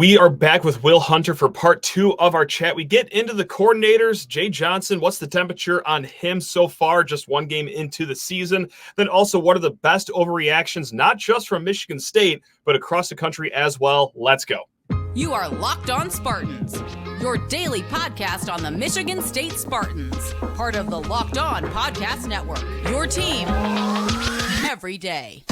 We are back with Wil Hunter for part 2 of our chat. We get into the coordinators. Jay Johnson, what's the temperature on him so far? Just one game into the season. Then also, what are the best overreactions, not just from Michigan State, but across the country as well? Let's go. You are Locked On Spartans, your daily podcast on the Michigan State Spartans, part of the Locked On Podcast Network, your team every day.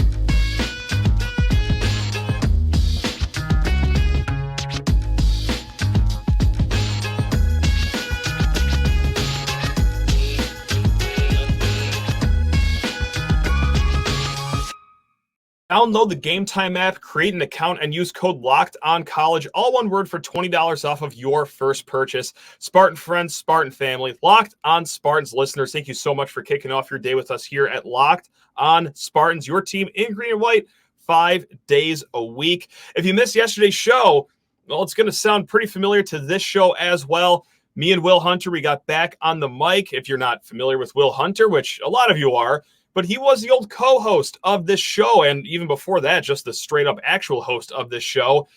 Download the Gametime app, create an account, and use code LOCKEDONCollege, all one word, for $20 off of your first purchase. Spartan friends, Spartan family, Locked On Spartans listeners, thank you so much for kicking off your day with us here at Locked On Spartans, your team in green and white, 5 days a week. If you missed yesterday's show, well, it's going to sound pretty familiar to this show as well. Me and Wil Hunter, we got back on the mic. If you're not familiar with Wil Hunter, which a lot of you are, but he was the old co-host of this show, and even before that, just the straight-up actual host of this show.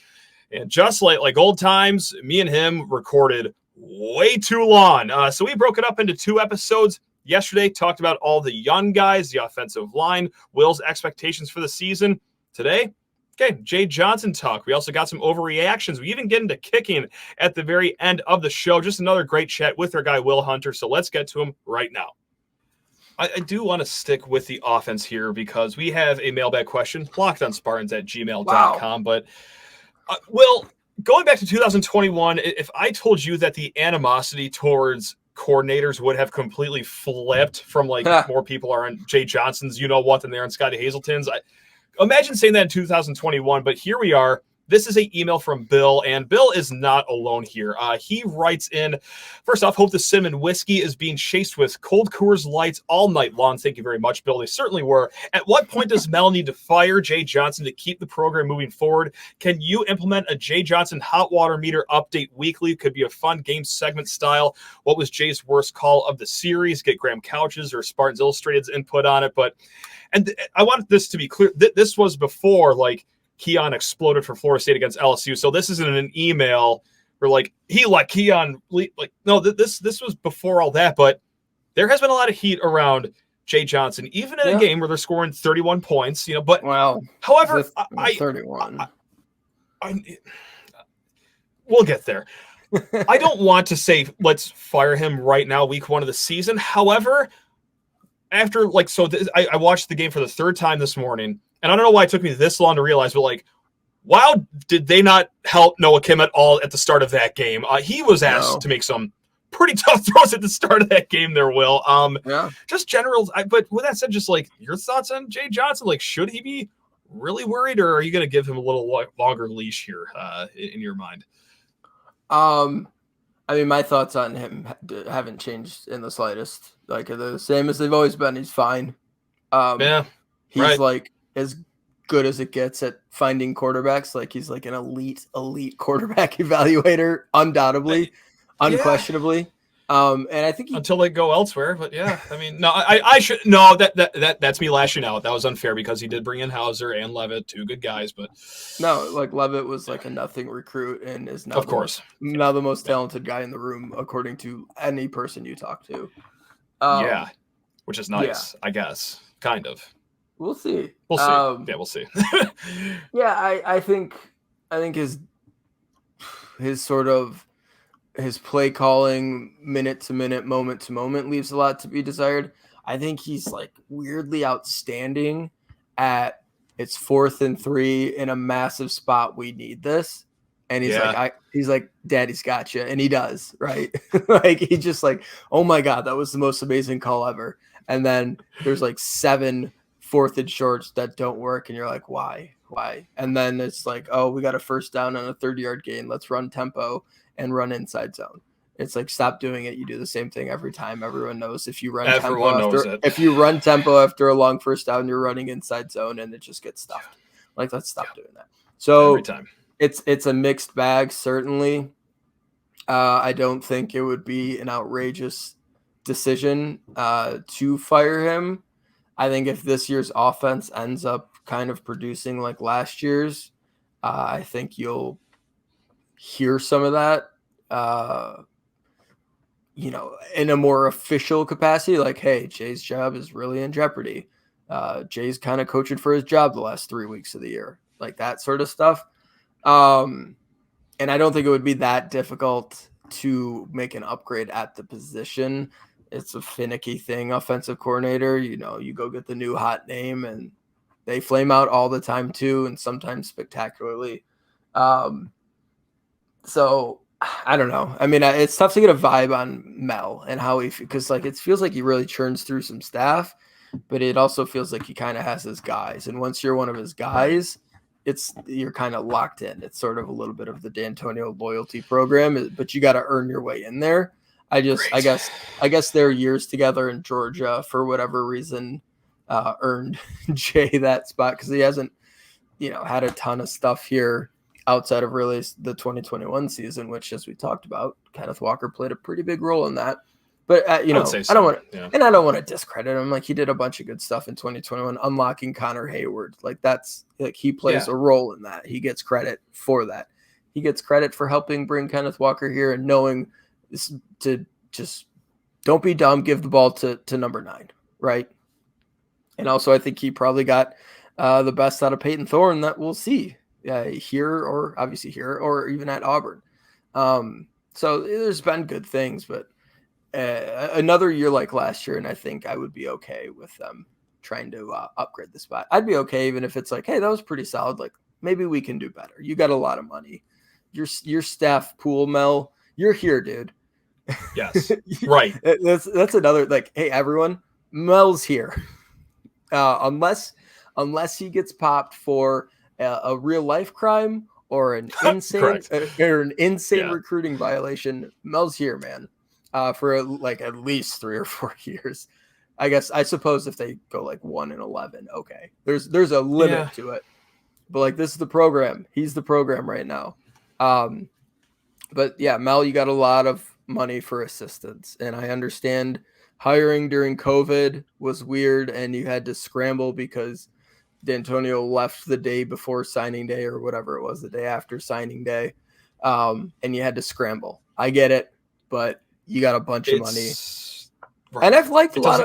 And just like old times, me and him recorded way too long. So we broke it up into 2 episodes. Yesterday, talked about all the young guys, the offensive line, Wil's expectations for the season. Today, okay, Jay Johnson talk. We also got some overreactions. We even get into kicking at the very end of the show. Just another great chat with our guy, Wil Hunter. So let's get to him right now. I do want to stick with the offense here because we have a mailbag question, lockedonspartans@gmail.com. Wow. But, Wil, going back to 2021, if I told you that the animosity towards coordinators would have completely flipped from more people are on Jay Johnson's you-know-what than they're on Scotty Hazelton's, imagine saying that in 2021, but here we are. This is an email from Bill, and Bill is not alone here. He writes in, first off, hope the cinnamon whiskey is being chased with cold Coors Lights all night long. Thank you very much, Bill. They certainly were. At what point does Mel need to fire Jay Johnson to keep the program moving forward? Can you implement a Jay Johnson hot water meter update weekly? Could be a fun game segment style. What was Jay's worst call of the series? Get Graham Couch's or Spartans Illustrated's input on it. And I want this to be clear. This was before, Keon exploded for Florida State against LSU. So this isn't an email where he let Keon no, this was before all that, but there has been a lot of heat around Jay Johnson, even in a game where they're scoring 31 points, but however, 31. We'll get there. I don't want to say let's fire him right now, week 1 of the season. However, after I watched the game for the 3rd time this morning. And I don't know why it took me this long to realize, but wow, did they not help Noah Kim at all at the start of that game? He was asked to make some pretty tough throws at the start of that game there, Wil. Just general, but with that said, just your thoughts on Jay Johnson, should he be really worried, or are you going to give him a little longer leash here in your mind? My thoughts on him haven't changed in the slightest. They're the same as they've always been. He's fine. He's right. As good as it gets at finding quarterbacks. He's an elite quarterback evaluator, undoubtedly, unquestionably. And I think until they go elsewhere, but I should no. That's me lashing out. That was unfair because he did bring in Hauser and Levitt, 2 good guys, but no, Levitt was a nothing recruit and is now of course now the most talented guy in the room according to any person you talk to. Which is nice, I guess, kind of. We'll see. We'll see. We'll see. I think his sort of his play calling, minute to minute, moment to moment, leaves a lot to be desired. I think he's weirdly outstanding at it's 4th and 3 in a massive spot. We need this, and he's Daddy's got you, and he does, right? He just oh my god, that was the most amazing call ever. And then there's 7 4th and shorts that don't work, and you're why? And then it's oh, we got a first down on a 30-yard gain. Let's run tempo and run inside zone. It's stop doing it. You do the same thing every time. Everyone knows if you run tempo after a long first down, you're running inside zone, and it just gets stuffed. Let's stop doing that. So every time. It's a mixed bag, certainly. I don't think it would be an outrageous decision to fire him. I think if this year's offense ends up kind of producing like last year's, I think you'll hear some of that, in a more official capacity, like, hey, Jay's job is really in jeopardy. Jay's kind of coaching for his job the last 3 weeks of the year, like that sort of stuff. And I don't think it would be that difficult to make an upgrade at the position. It's a finicky thing, offensive coordinator. You go get the new hot name, and they flame out all the time too, and sometimes spectacularly. So I don't know. I mean, it's tough to get a vibe on Mel and how because like it feels like he really churns through some staff, but it also feels like he kind of has his guys. And once you're one of his guys, you're kind of locked in. It's sort of a little bit of the D'Antonio loyalty program, but you got to earn your way in there. I guess their years together in Georgia, for whatever reason, earned Jay that spot, because he hasn't, had a ton of stuff here outside of really the 2021 season, which, as we talked about, Kenneth Walker played a pretty big role in that. But I don't want to discredit him. Like, he did a bunch of good stuff in 2021, unlocking Connor Hayward. Like, that's like, he plays a role in that. He gets credit for that. He gets credit for helping bring Kenneth Walker here and knowing to just don't be dumb. Give the ball to number 9, right? And also, I think he probably got the best out of Peyton Thorne that we'll see here, or even at Auburn. So there's been good things, but another year like last year, and I think I would be okay with them trying to upgrade the spot. I'd be okay even if it's like, hey, that was pretty solid. Like, maybe we can do better. You got a lot of money. Your staff pool, Mel, you're here, dude. Yes, right. That's another, like, hey, everyone, Mel's here. Unless he gets popped for a real life crime or an insane recruiting violation, Mel's here, man. For like at least 3 or 4 years. I suppose if they go like 1-11, okay. There's a limit to it. But like, this is the program. He's the program right now. But yeah, Mel, you got a lot of money for assistants, and I understand hiring during COVID was weird, and you had to scramble because D'Antonio left the day before signing day, or whatever it was, the day after signing day, and you had to scramble. I get it, but you got a bunch of money. Right. And I've liked a lot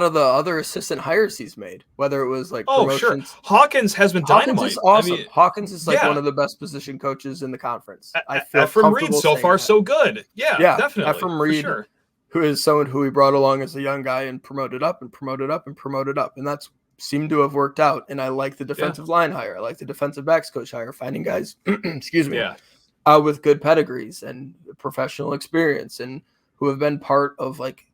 of the other assistant hires he's made, whether it was like promotions. Sure. Hawkins has been dynamite. Hawkins is awesome. Hawkins is like one of the best position coaches in the conference. I feel Ephraim Reed so far so good. Yeah, definitely. Ephraim Reed, sure. Who is someone who he brought along as a young guy and promoted up, and that's seemed to have worked out. And I like the defensive line hire. I like the defensive backs coach hire, finding guys, with good pedigrees and professional experience, and who have been part of like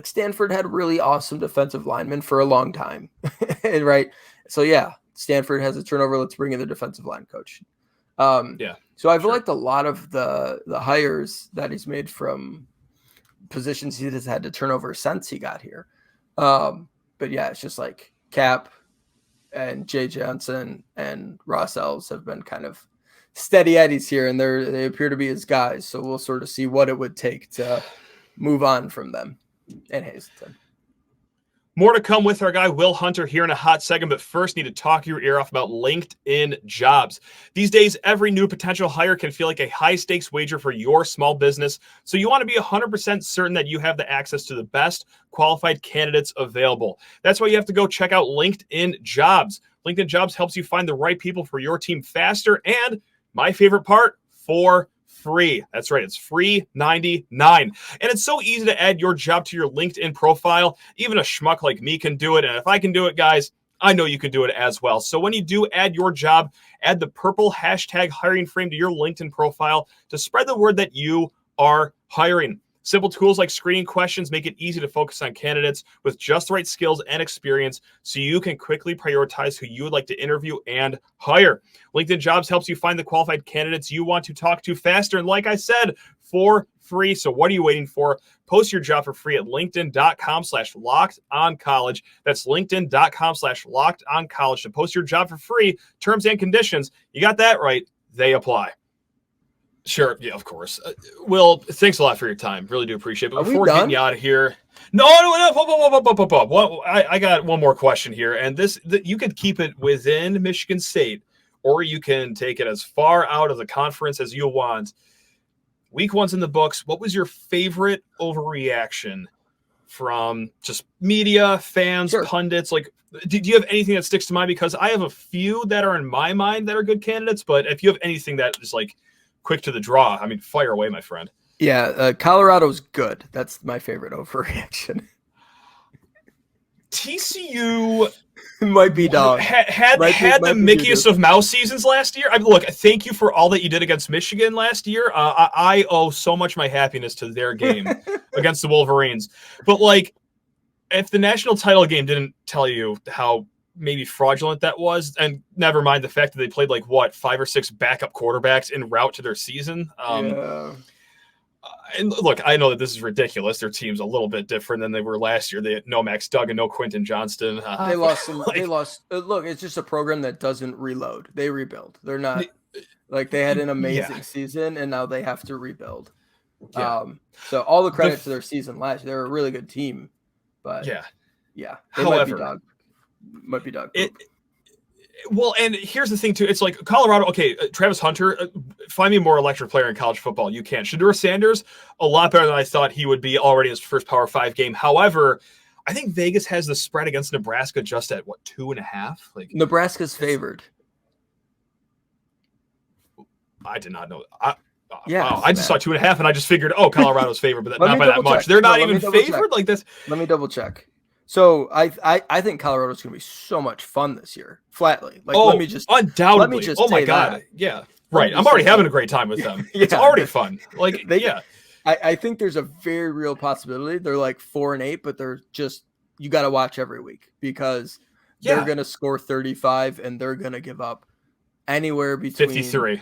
Stanford had really awesome defensive linemen for a long time. Right. So Stanford has a turnover. Let's bring in the defensive line coach. So I've liked a lot of the hires that he's made from positions he has had to turn over since he got here. But it's just like Cap and Jay Johnson and Ross Elves have been kind of steady eddies here, and they appear to be his guys. So we'll sort of see what it would take to move on from them and Hazleton. More to come with our guy Wil Hunter here in a hot second, but first need to talk your ear off about LinkedIn Jobs. These days, every new potential hire can feel like a high-stakes wager for your small business, so you want to be 100% certain that you have the access to the best qualified candidates available. That's why you have to go check out LinkedIn Jobs. LinkedIn Jobs helps you find the right people for your team faster, and my favorite part, for free. That's right. It's free 99. And it's so easy to add your job to your LinkedIn profile. Even a schmuck like me can do it. And if I can do it, guys, I know you can do it as well. So when you do add your job, add the purple hashtag hiring frame to your LinkedIn profile to spread the word that you are hiring. Simple tools like screening questions make it easy to focus on candidates with just the right skills and experience so you can quickly prioritize who you would like to interview and hire. LinkedIn Jobs helps you find the qualified candidates you want to talk to faster. And like I said, for free. So what are you waiting for? Post your job for free at linkedin.com/lockedoncollege. That's linkedin.com/lockedoncollege to post your job for free. Terms and conditions. You got that right. They apply. Sure. Yeah, of course. Will, thanks a lot for your time. Really do appreciate it. But before getting you out of here, no. I got one more question here, and you could keep it within Michigan State. or you can take it as far out of the conference as you want. Week 1's in the books. What was your favorite overreaction from just media, fans, pundits? Like, do you have anything that sticks to mind? Because I have a few that are in my mind that are good candidates, but if you have anything that is like quick to the draw, I mean, fire away, my friend. Yeah, Colorado's good. That's my favorite overreaction. TCU might be dog. Had the Mickiest of Mouse seasons last year. I mean, look, thank you for all that you did against Michigan last year. I owe so much my happiness to their game against the Wolverines. But like, if the national title game didn't tell you how maybe fraudulent that was, and never mind the fact that they played like 5 or 6 backup quarterbacks en route to their season. And look, I know that this is ridiculous. Their team's a little bit different than they were last year. They had no Max Duggan, no Quentin Johnston. They lost some. They lost. Look, it's just a program that doesn't reload. They rebuild. They're not like they had an amazing season, and now they have to rebuild. So all the credit to their season last year. They're a really good team, but they however, might be dog. Well, and here's the thing, too. It's like Colorado, okay, Travis Hunter, find me a more electric player in college football. You can. Shedeur Sanders, a lot better than I thought he would be already in his first Power 5 game. However, I think Vegas has the spread against Nebraska just at, 2.5? Like Nebraska's favored. I did not know. I just saw 2.5, and I just figured, Colorado's favored, but not by that much. They're not even favored like this. Let me double check. So I think Colorado's going to be so much fun this year. Flatly, let me just oh my god, that. Yeah, right. I'm already having a great time with them. It's already fun. Like I think there's a very real possibility they're like 4-8, but they're just you got to watch every week because they're going to score 35 and they're going to give up anywhere between 53.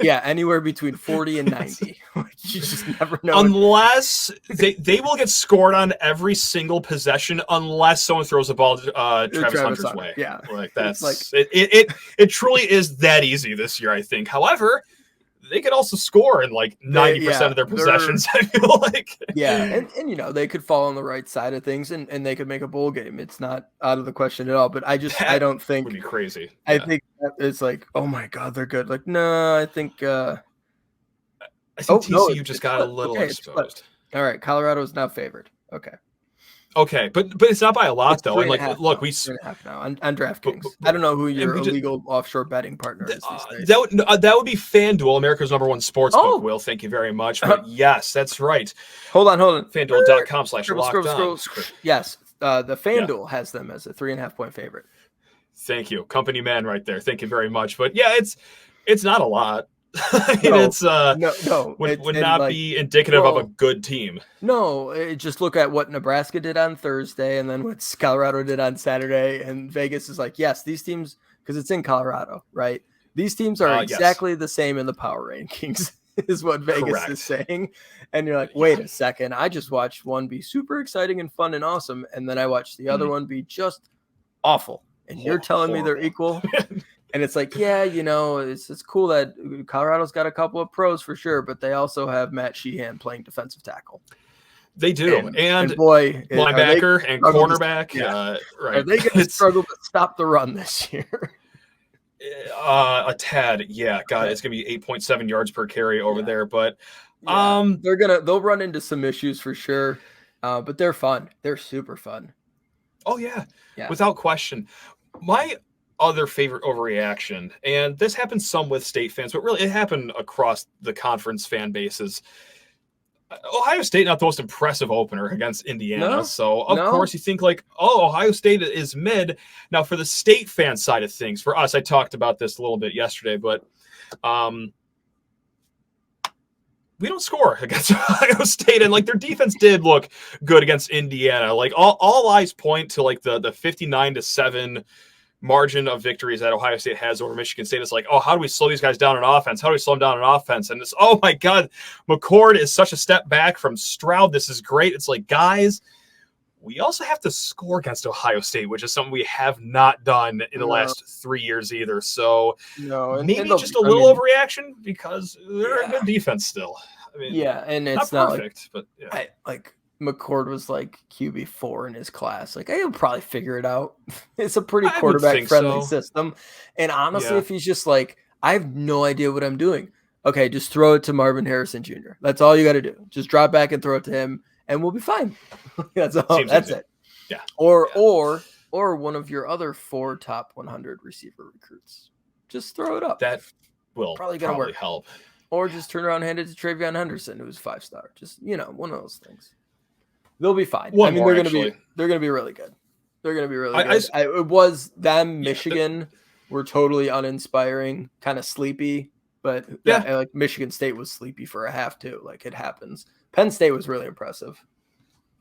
Anywhere between 40 and 90. You just never know. Unless they will get scored on every single possession unless someone throws the ball Travis Hunter's way. Yeah. Like that's it truly is that easy this year, I think. However, they could also score in like 90% of their possessions, I feel like. Yeah, and they could fall on the right side of things and they could make a bowl game. It's not out of the question at all. But I don't think would be crazy. I think it's like, oh my god, they're good. Like, no, I think TCU just got a little exposed. All right, Colorado's now favored. Okay, but it's not by a lot though. And like, look, we 3.5 now on DraftKings. I don't know who your illegal offshore betting partner is these days. That would be FanDuel, America's #1 sports book. Will, thank you very much. But yes, that's right. Hold on. FanDuel.com/lockdown. Yes, the FanDuel has them as a 3.5 point favorite. Thank you, company man, right there. Thank you very much. But yeah, it's not a lot. I mean, would not be indicative of a good team. No, just look at what Nebraska did on Thursday and then what Colorado did on Saturday. And Vegas is like, yes, these teams, because it's in Colorado, right? These teams are exactly the same in the power rankings, is what Vegas is saying. And you're like, wait a second, I just watched one be super exciting and fun and awesome, and then I watched the other one be just awful. And you're telling me they're equal? And it's like, it's cool that Colorado's got a couple of pros for sure, but they also have Matt Sheehan playing defensive tackle. They do. And boy, linebacker and cornerback. Right. Are they going to struggle to stop the run this year? A tad. Yeah. God, it's going to be 8.7 yards per carry over there. But they'll run into some issues for sure. But they're fun. They're super fun. Oh, yeah. Without question. My other favorite overreaction, and this happens some with state fans, but really it happened across the conference fan bases. Ohio State, not the most impressive opener against Indiana. So of course you think like, Ohio State is mid. Now for the state fan side of things, for us, I talked about this a little bit yesterday, but we don't score against Ohio State, and like their defense did look good against Indiana. Like all eyes point to like the 59-7 margin of victories that Ohio State has over Michigan State. It's like, how do we slow these guys down on offense? How do we slow them down on offense? And it's, oh my God, McCord is such a step back from Stroud. This is great. It's like, guys, we also have to score against Ohio State, which is something we have not done in the last 3 years either. So maybe just a little overreaction because they're a good defense still. I mean, and it's not perfect, but McCord was like QB4 in his class. Like, he'll probably figure it out. It's a pretty I would quarterback friendly think so. system. And honestly, Yeah. if he's just like, I have no idea what I'm doing. Okay, just throw it to Marvin Harrison Jr. That's all you got to do. Just drop back and throw it to him, and we'll be fine. That's all. Seems That's easy. it. Yeah. Or one of your other 4 top 100 receiver recruits. Just throw it up. That will Probably probably gonna work. help. Or just turn around and hand it to Travion Henderson, who's 5-star. Just, one of those things. They'll be fine. One more, they're gonna be really good. They're gonna be really good. It was them. Michigan were totally uninspiring, kind of sleepy, but like Michigan State was sleepy for a half too. Like, it happens. Penn State was really impressive.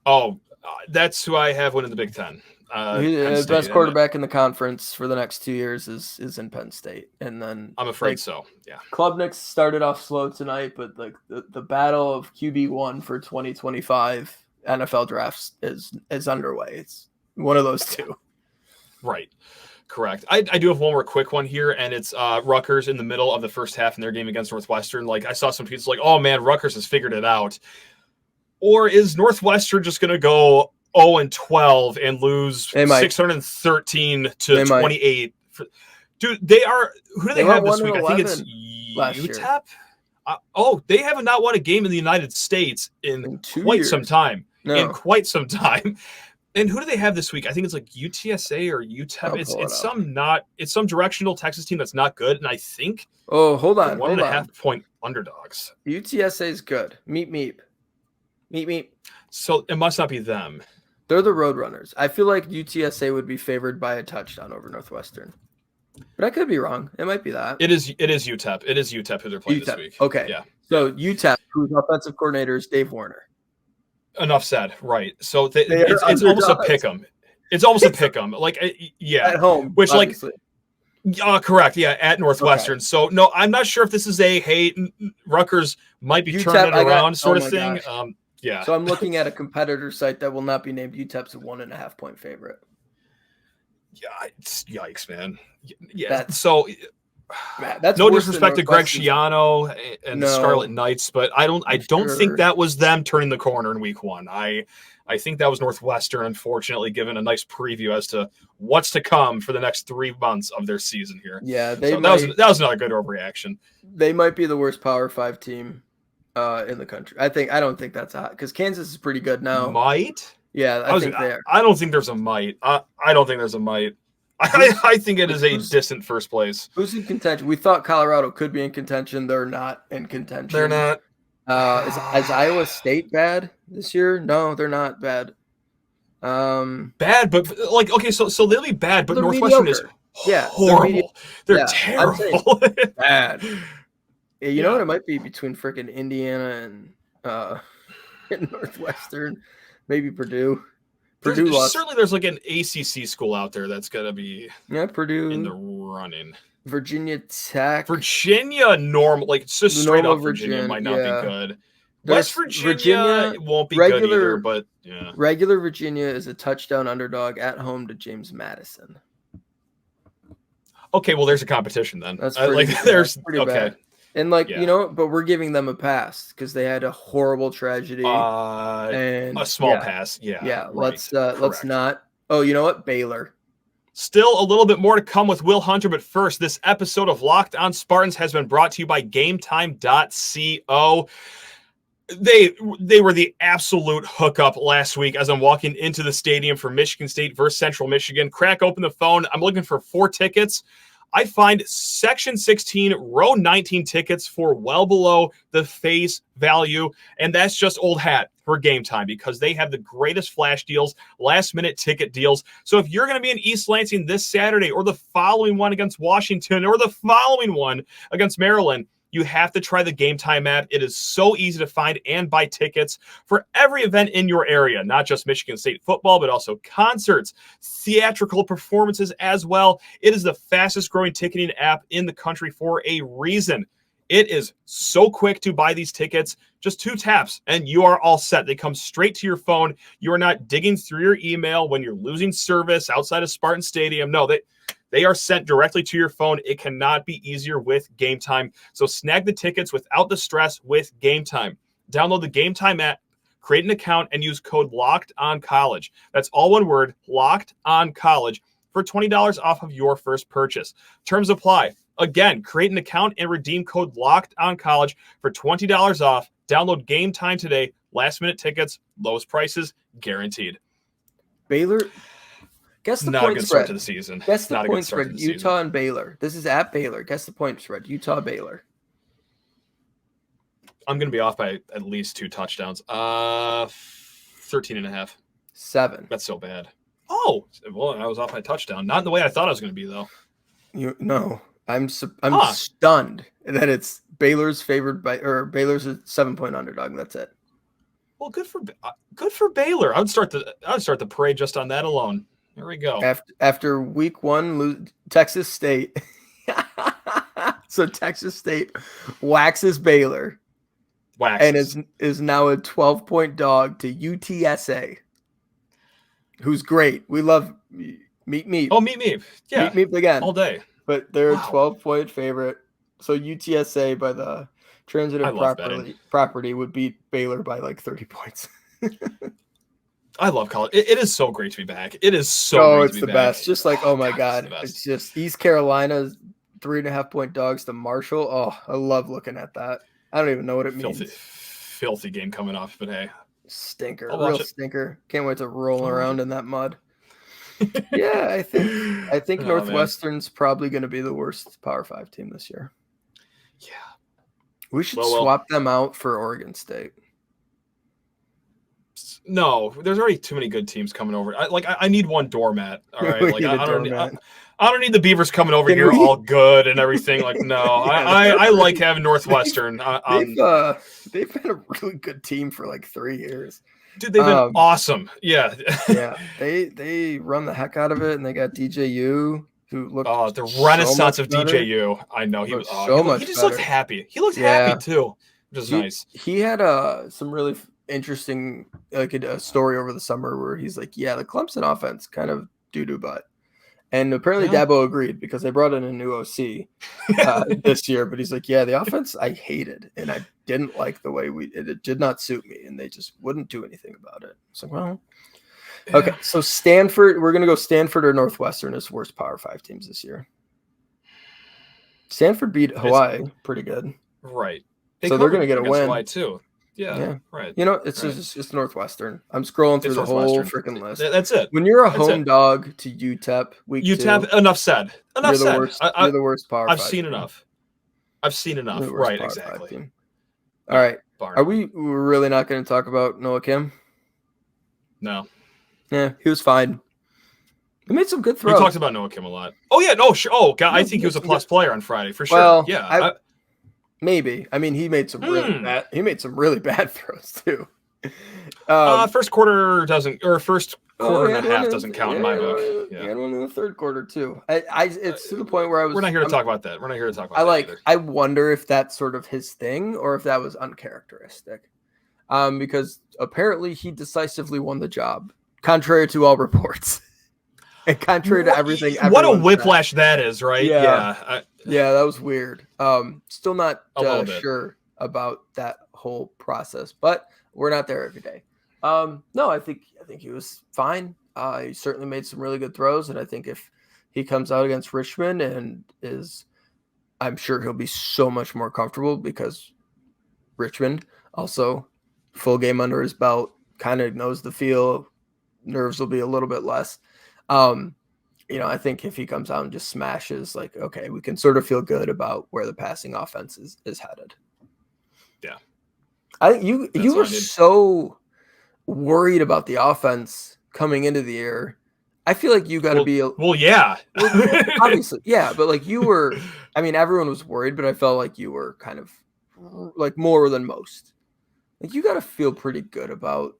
Oh, that's who I have winning the Big Ten. The best quarterback in the conference for the next 2 years is in Penn State, and then I'm afraid so. Yeah, Klubnik started off slow tonight, but like the battle of QB1 for 2025 NFL drafts is underway. It's one of those two. Right. Correct. I do have one more quick one here, and it's Rutgers in the middle of the first half in their game against Northwestern. Like, I saw some tweets like, oh man, Rutgers has figured it out. Or is Northwestern just going to go 0-12 and lose 613 to 28? Dude, they are. Who do they have this week? I think it's UTEP. They have not won a game in the United States in quite some time. In quite some time. And who do they have this week? I think it's like UTSA or UTEP. It's some directional Texas team that's not good. And I think hold on. 1.5 point underdogs. UTSA is good. Meep. So it must not be them. They're the Roadrunners. I feel like UTSA would be favored by a touchdown over Northwestern. But I could be wrong. It might be that. It is UTEP. It is UTEP who they're playing this week. Okay. Yeah. So UTEP, whose offensive coordinator is Dave Warner. Enough said. Right. So it's almost a pick 'em. It's almost a pick 'em. Like, at home, which obviously. Correct. Yeah, at Northwestern. Okay. So no, I'm not sure if this is a Rutgers might be turning it around sort of thing. Yeah. So I'm looking at a competitor site that will not be named. UTEP's a 1.5 point favorite. Yeah, yikes, man. Yeah. That's no disrespect to Greg Schiano and the Scarlet Knights, but I don't think that was them turning the corner in week 1. I think that was Northwestern, unfortunately, given a nice preview as to what's to come for the next 3 months of their season here. Yeah, that was not a good overreaction. They might be the worst Power 5 team in the country. I don't think that's hot because Kansas is pretty good now. Might? Yeah, I think they are. I don't think there's a might. I don't think there's a might. I think it is a distant first place. Who's in contention? We thought Colorado could be in contention. They're not in contention. They're not. Is Iowa State bad this year? No, they're not bad. Bad, but like, okay, so they'll be bad, but Northwestern is horrible. They're terrible. Bad. Yeah, you know what? It might be between freaking Indiana and Northwestern, maybe Purdue. Certainly, there's like an ACC school out there that's gonna be Purdue in the running. Virginia Tech, like it's just straight up Virginia might not be good. West Virginia won't be good either, but yeah. Regular Virginia is a touchdown underdog at home to James Madison. Okay, well, there's a competition then. That's pretty okay. Bad. And but we're giving them a pass because they had a horrible tragedy. And a small pass. Yeah. Yeah. Right. Let's not. Oh, you know what? Baylor. Still a little bit more to come with Wil Hunter, but first, this episode of Locked On Spartans has been brought to you by Gametime.co. They were the absolute hookup last week as I'm walking into the stadium for Michigan State versus Central Michigan. Crack open the phone. I'm looking for 4 tickets. I find Section 16, Row 19 tickets for well below the face value, and that's just old hat for Game Time because they have the greatest flash deals, last-minute ticket deals. So if you're going to be in East Lansing this Saturday or the following one against Washington or the following one against Maryland, you have to try the Game Time app. It is so easy to find and buy tickets for every event in your area, not just Michigan State football, but also concerts, theatrical performances as well. It is the fastest growing ticketing app in the country for a reason. It is so quick to buy these tickets. Just 2 taps and you are all set. They come straight to your phone. You are not digging through your email when you're losing service outside of Spartan Stadium. No, they are sent directly to your phone. It cannot be easier with Game Time. So snag the tickets without the stress with Game Time. Download the Game Time app Create an account and use code LOCKEDONCollege. That's all one word, LOCKEDONCollege, for $20 off of your first purchase. Terms apply. Again, create an account and redeem code LOCKEDONCollege for $20 off. Download Gametime today. Last-minute tickets, lowest prices, guaranteed. Baylor, guess the Not a point good spread. start to the season. Guess the Not a point good start to spread. the Utah season. and Baylor. This is at Baylor. Guess the point spread. Utah, Baylor. I'm going to be off by at least 2 touchdowns. 13.5. 7. That's so bad. Oh, well, I was off by a touchdown. Not in the way I thought I was going to be, though. No, I'm stunned that it's Baylor's favored by, or Baylor's a 7-point underdog. That's it. Well, good for Baylor. I would start the parade just on that alone. There we go. After week 1, Texas State. So Texas State waxes Baylor. And is now a 12-point dog to UTSA, who's great. We love Meep. Oh, Meep. Yeah. Meep again. All day. But they're a 12-point favorite. So UTSA by the transitive property would beat Baylor by like 30 points. I love college. It is so great to be back. It is so great to be back. It's the best. Just like, oh my God. It's just East Carolina's 3.5-point dogs to Marshall. Oh, I love looking at that. I don't even know what it means. Filthy game coming off, but hey. Stinker. Real stinker. Can't wait to roll around in that mud. Yeah, I think Northwestern's probably going to be the worst Power 5 team this year. Yeah. We should swap them out for Oregon State. No, there's already too many good teams coming over. I need one doormat. All right, like I don't need the Beavers coming over here all good and everything. Like no, I like having Northwestern. They've been a really good team for like 3 years. Dude, they've been awesome. Yeah, yeah, they run the heck out of it, and they got DJU who looked the renaissance of DJU. I know he was he just looked happy. He looked happy too, which is nice. He had some really interesting a story over the summer where he's like, yeah, the Clemson offense kind of doo-doo butt. And apparently Dabo agreed because they brought in a new OC this year. But he's like, yeah, the offense I hated. And I didn't like the way it did not suit me. And they just wouldn't do anything about it. So, well, okay. So Stanford, we're going to go Stanford or Northwestern as worst Power 5 teams this year. Stanford beat Hawaii pretty good. Right. So they're going to get a win. Hawaii too. Yeah, right. You know, it's just Northwestern. I'm scrolling through the whole freaking list. That's it. When you're a home dog to UTEP week 2. Enough said. Enough said. You're the worst Power 5. I've seen enough. Right, exactly. All right. Are we really not going to talk about Noah Kim? No. Yeah, he was fine. He made some good throws. We talked about Noah Kim a lot. Oh, yeah. No, sure. Oh, God. I think he was a plus player on Friday for sure. Well, yeah. Maybe. I mean, he made some really bad throws too. First quarter doesn't, or first quarter and a half doesn't count in my book. Yeah, he had one in the third quarter too. It's to the point where we're not here to talk about that. We're not here to talk about that either. I wonder if that's sort of his thing or if that was uncharacteristic. Because apparently he decisively won the job, contrary to all reports. And contrary to everything, what a whiplash that is, right? Yeah, that was weird. Still not sure about that whole process, but we're not there every day. No, I think he was fine. He certainly made some really good throws, and I think if he comes out against Richmond I'm sure he'll be so much more comfortable because Richmond also full game under his belt, kind of knows the feel. Nerves will be a little bit less. I think if he comes out and just smashes, like, okay, we can sort of feel good about where the passing offense is headed. Yeah. I think you were so worried about the offense coming into the year. I feel like you got to be obviously, yeah, but like you were, I mean, everyone was worried, but I felt like you were kind of like more than most. Like you got to feel pretty good about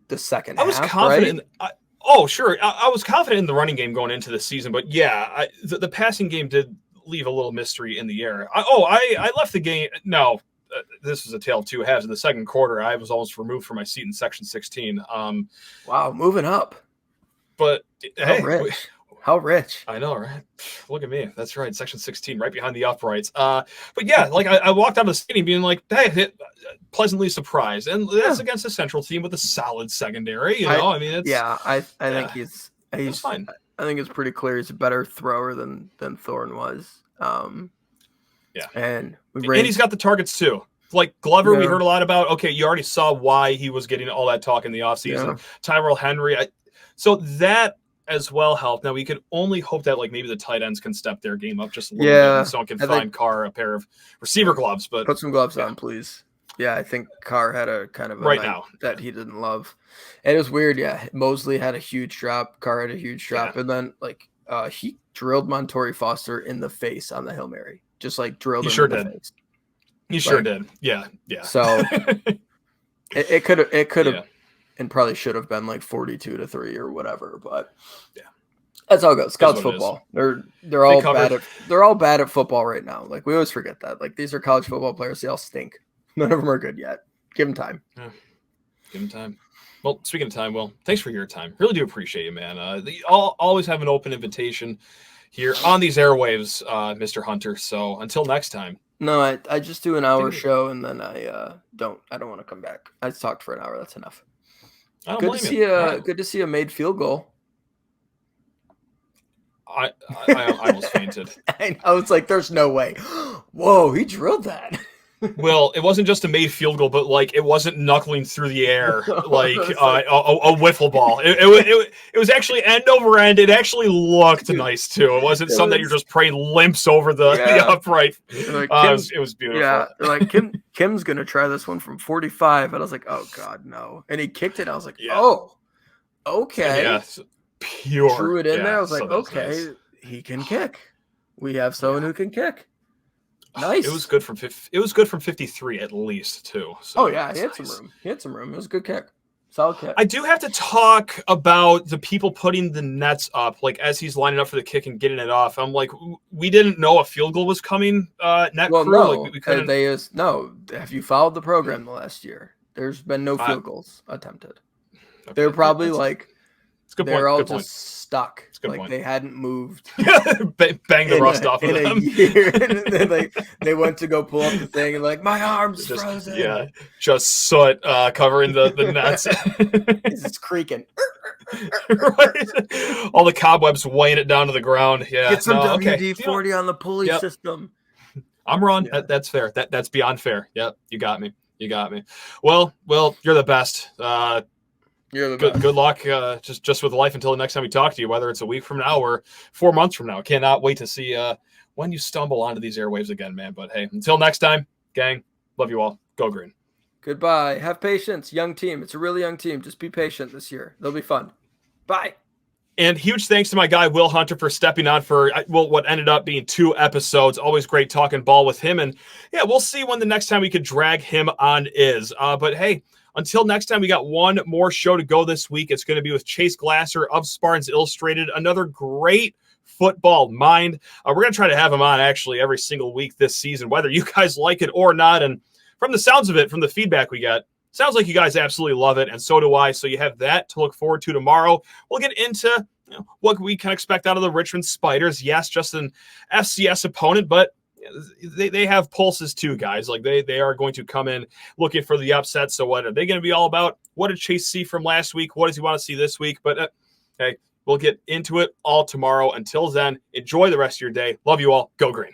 the second half. I was confident. Right? Oh, sure. I was confident in the running game going into the season, but yeah, the passing game did leave a little mystery in the air. I left the game. No, this was a tale of two halves. In the second quarter, I was almost removed from my seat in section 16. Wow, moving up. But hey, How rich. I know, right? Look at me. That's right. Section 16, right behind the uprights. But yeah, like I walked out of the stadium being like, hey, pleasantly surprised. And that's against a Central team with a solid secondary. You know, I mean, it's I think he's fine. I think it's pretty clear he's a better thrower than Thorne was. Yeah, and he's got the targets too. Like Glover, we heard a lot about. Okay, you already saw why he was getting all that talk in the offseason. Tyrell Henry, so that as well helped. Now we can only hope that like maybe the tight ends can step their game up just a little bit, and someone can find Carr a pair of receiver gloves. But put some gloves on, please. Yeah, I think Carr had a kind of a night now that he didn't love. And it was weird. Yeah, Mosley had a huge drop. Carr had a huge drop, and then like he drilled Montori Foster in the face on the Hail Mary. Just like drilled him in the face. He sure did. Yeah. So it could have and probably should have been like 42-3 or whatever, but that's how it goes. College football. They're all bad at football right now. Like we always forget that. Like these are college football players, they all stink. None of them are good yet. Give them time. Yeah. Give them time. Well, speaking of time, Will, thanks for your time. Really do appreciate you, man. Always have an open invitation here on these airwaves, Mr. Hunter. So until next time. No, I just do an hour show and then I don't want to come back. I talked for an hour. That's enough. Good to see a made field goal. I almost fainted. I was like, there's no way. Whoa, he drilled that. Well, it wasn't just a made field goal, but like it wasn't knuckling through the air like a wiffle ball. It was actually end over end. It actually looked nice too. It wasn't something that you're just praying limps over the upright. Like, it was beautiful. Yeah, like Kim's gonna try this one from 45, and I was like, oh god, no. And he kicked it. I was like, oh, okay. Yeah, pure. Drew it in there. I was like, okay, nice. He can kick. We have someone who can kick. Nice. It was good from 53 at least too. So he had some room. He had some room. It was a good kick. Solid kick. I do have to talk about the people putting the nets up, like as he's lining up for the kick and getting it off. I'm like, we didn't know a field goal was coming. Net crew. No, like we couldn't. Have you followed the program the last year? There's been no field goals attempted. Okay, they're probably they're all just stuck. Like they hadn't moved. Bang the rust off of them. A year. And then they went to go pull up the thing and like, my arm's frozen. Yeah, just soot covering the nets. It's creaking. Right. All the cobwebs weighing it down to the ground. Yeah. Get some WD-40 on the pulley system. I'm wrong. Yeah. That's fair. That's beyond fair. Yep, you got me. Well, you're the best. You're the best. Good luck just with life until the next time we talk to you, whether it's a week from now or 4 months from now. Cannot wait to see when you stumble onto these airwaves again, man. But hey, until next time, gang, love you all. Go Green. Goodbye. Have patience. Young team. It's a really young team. Just be patient this year. They'll be fun. Bye. And huge thanks to my guy, Wil Hunter, for stepping on for what ended up being 2 episodes. Always great talking ball with him. And yeah, we'll see when the next time we could drag him on is. But hey, until next time, we got one more show to go this week. It's going to be with Chase Glasser of Spartans Illustrated, another great football mind. We're going to try to have him on actually every single week this season, whether you guys like it or not. And from the sounds of it, from the feedback we got, sounds like you guys absolutely love it, and so do I. So you have that to look forward to tomorrow. We'll get into what we can expect out of the Richmond Spiders. Yes, just an FCS opponent, but they have pulses too, guys. Like they are going to come in looking for the upset. So what are they going to be all about? What did Chase see from last week? What does he want to see this week? But hey, we'll get into it all tomorrow. Until then, enjoy the rest of your day. Love you all. Go Green.